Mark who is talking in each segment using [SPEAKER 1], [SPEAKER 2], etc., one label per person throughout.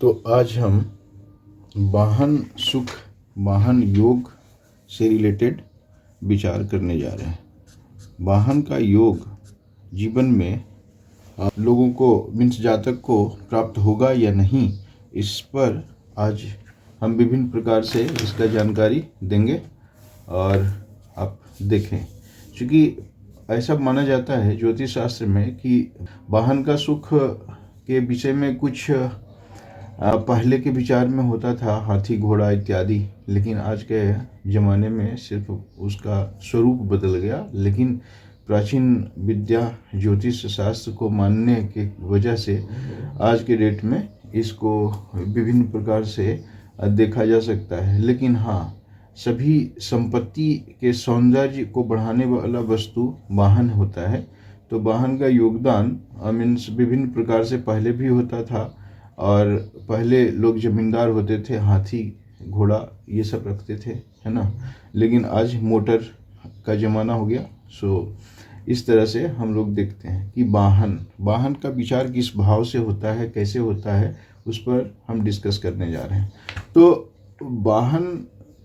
[SPEAKER 1] तो आज हम वाहन सुख, वाहन योग से रिलेटेड विचार करने जा रहे हैं। वाहन का योग जीवन में लोगों को मीन्स जातक को प्राप्त होगा या नहीं, इस पर आज हम विभिन्न प्रकार से इसका जानकारी देंगे और आप देखें। क्योंकि ऐसा माना जाता है ज्योतिष शास्त्र में कि वाहन का सुख के विषय में कुछ पहले के विचार में होता था, हाथी घोड़ा इत्यादि, लेकिन आज के ज़माने में सिर्फ उसका स्वरूप बदल गया। लेकिन प्राचीन विद्या ज्योतिष शास्त्र को मानने के वजह से आज के डेट में इसको विभिन्न प्रकार से देखा जा सकता है। लेकिन हाँ, सभी संपत्ति के सौंदर्य को बढ़ाने वाला वस्तु वाहन होता है। तो वाहन का योगदान मीन्स विभिन्न प्रकार से पहले भी होता था, और पहले लोग जमींदार होते थे, हाथी घोड़ा ये सब रखते थे, है ना। लेकिन आज मोटर का ज़माना हो गया। सो इस तरह से हम लोग देखते हैं कि वाहन का विचार किस भाव से होता है, कैसे होता है, उस पर हम डिस्कस करने जा रहे हैं। तो वाहन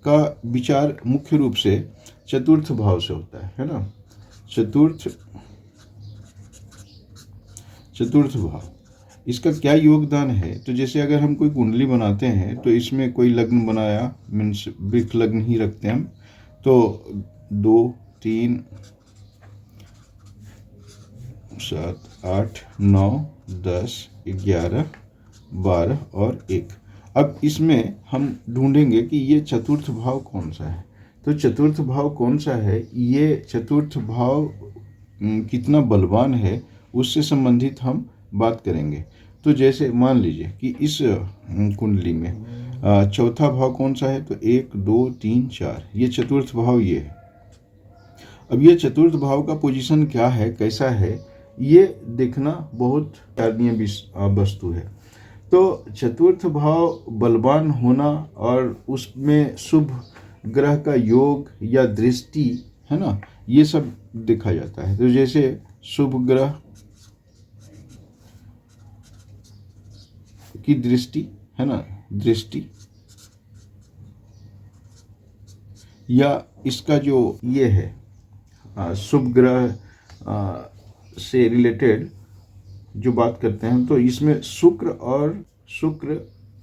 [SPEAKER 1] का विचार मुख्य रूप से चतुर्थ भाव से होता है ना। चतुर्थ भाव, इसका क्या योगदान है? तो जैसे अगर हम कोई कुंडली बनाते हैं तो इसमें कोई लग्न बनाया, मीन्स वृक्ष लग्न ही रखते हैं हम, तो 2, 3, 7, 8, 9, 10, 11, 12 और 1। अब इसमें हम ढूंढेंगे कि ये चतुर्थ भाव कौन सा है। तो चतुर्थ भाव कौन सा है, ये चतुर्थ भाव कितना बलवान है, उससे संबंधित हम बात करेंगे। तो जैसे मान लीजिए कि इस कुंडली में चौथा भाव कौन सा है, तो 1, 2, 3, 4, ये चतुर्थ भाव ये है। अब ये चतुर्थ भाव का पोजीशन क्या है, कैसा है, ये देखना बहुत कारणीय वस्तु है। तो चतुर्थ भाव बलवान होना और उसमें शुभ ग्रह का योग या दृष्टि, है ना, ये सब देखा जाता है। तो जैसे शुभ ग्रह की दृष्टि, है ना, दृष्टि, या इसका जो ये है शुभ ग्रह से रिलेटेड जो बात करते हैं, तो इसमें शुक्र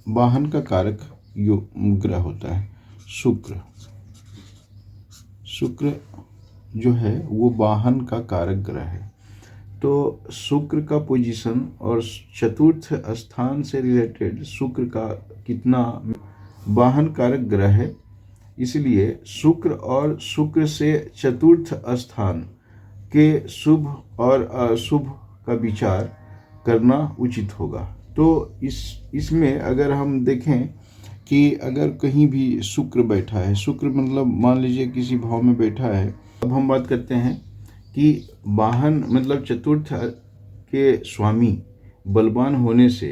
[SPEAKER 1] वाहन का कारक ग्रह होता है। शुक्र जो है वो वाहन का कारक ग्रह है। तो शुक्र का पोजीशन और चतुर्थ स्थान से रिलेटेड शुक्र का कितना वाहन कारक ग्रह है, इसलिए शुक्र से चतुर्थ स्थान के शुभ और अशुभ का विचार करना उचित होगा। तो इसमें अगर हम देखें कि अगर कहीं भी शुक्र बैठा है, शुक्र मतलब मान लीजिए किसी भाव में बैठा है। अब हम बात करते हैं कि वाहन मतलब चतुर्थ के स्वामी बलवान होने से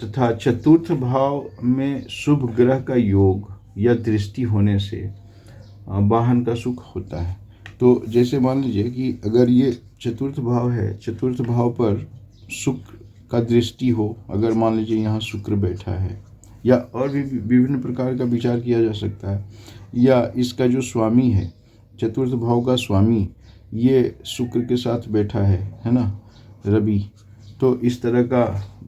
[SPEAKER 1] तथा चतुर्थ भाव में शुभ ग्रह का योग या दृष्टि होने से वाहन का सुख होता है। तो जैसे मान लीजिए कि अगर ये चतुर्थ भाव है, चतुर्थ भाव पर शुक्र का दृष्टि हो, अगर मान लीजिए यहाँ शुक्र बैठा है, या और भी विभिन्न प्रकार का विचार किया जा सकता है, या इसका जो स्वामी है, चतुर्थ भाव का स्वामी ये शुक्र के साथ बैठा है ना, रवि, तो इस तरह का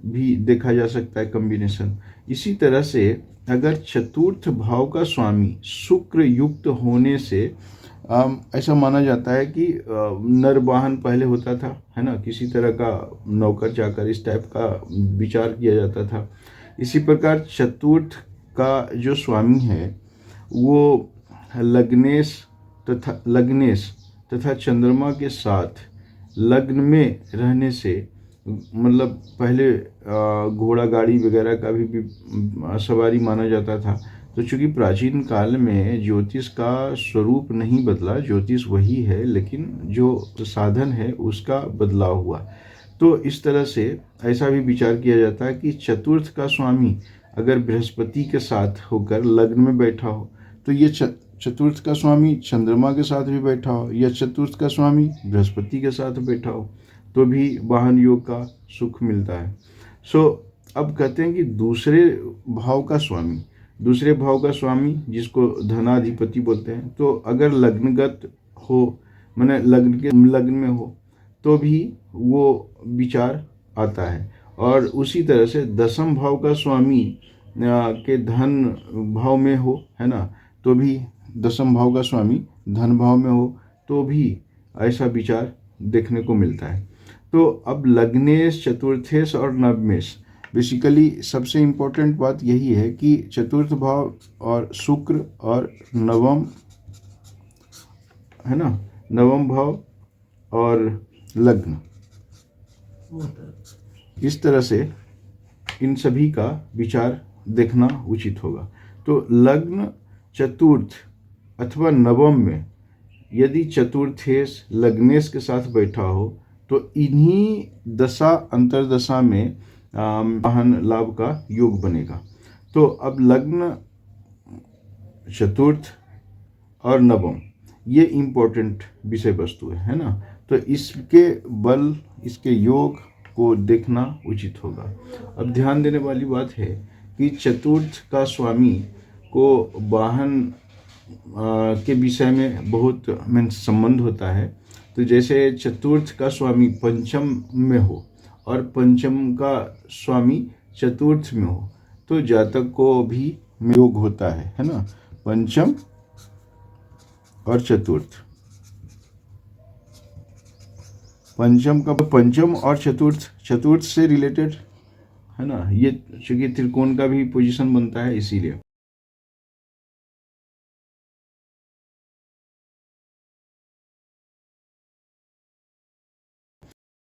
[SPEAKER 1] भी देखा जा सकता है कॉम्बिनेशन। इसी तरह से अगर चतुर्थ भाव का स्वामी शुक्र युक्त होने से ऐसा माना जाता है कि नर वाहन पहले होता था, है ना, किसी तरह का नौकर चाकर इस टाइप का विचार किया जाता था। इसी प्रकार चतुर्थ का जो स्वामी है वो लग्नेश तथा चंद्रमा के साथ लग्न में रहने से, मतलब पहले घोड़ा गाड़ी वगैरह का भी सवारी माना जाता था। तो चूँकि प्राचीन काल में ज्योतिष का स्वरूप नहीं बदला, ज्योतिष वही है, लेकिन जो साधन है उसका बदलाव हुआ। तो इस तरह से ऐसा भी विचार किया जाता है कि चतुर्थ का स्वामी अगर बृहस्पति के साथ होकर लग्न में बैठा हो, तो ये चतुर्थ का स्वामी चंद्रमा के साथ भी बैठा हो, या चतुर्थ का स्वामी बृहस्पति के साथ बैठा हो, तो भी वाहन योग का सुख मिलता है। अब कहते हैं कि दूसरे भाव का स्वामी, दूसरे भाव का स्वामी जिसको धनाधिपति बोलते हैं, तो अगर लग्नगत हो, माने लग्न में हो, तो भी वो विचार आता है। और उसी तरह से दसम भाव का स्वामी के धन भाव में हो, है ना, तो भी दसम भाव का स्वामी धन भाव में हो तो भी ऐसा विचार देखने को मिलता है। तो अब लग्नेश, चतुर्थेश और नवमेश, बेसिकली सबसे इम्पोर्टेंट बात यही है कि चतुर्थ भाव और शुक्र और नवम, है ना, नवम भाव और लग्न, इस तरह से इन सभी का विचार देखना उचित होगा। तो लग्न चतुर्थ अथवा नवम में यदि चतुर्थेश लग्नेश के साथ बैठा हो तो इन्हीं दशा अंतरदशा में वाहन लाभ का योग बनेगा। तो अब लग्न, चतुर्थ और नवम ये इम्पोर्टेंट विषय वस्तु है ना, तो इसके बल, इसके योग को देखना उचित होगा। अब ध्यान देने वाली बात है कि चतुर्थ का स्वामी को वाहन के विषय में बहुत संबंध होता है। तो जैसे चतुर्थ का स्वामी पंचम में हो और पंचम का स्वामी चतुर्थ में हो तो जातक को भी योग होता है ना, पंचम और चतुर्थ। पंचम और चतुर्थ से रिलेटेड है ना, ये चूंकि त्रिकोण का भी पोजीशन बनता है इसीलिए।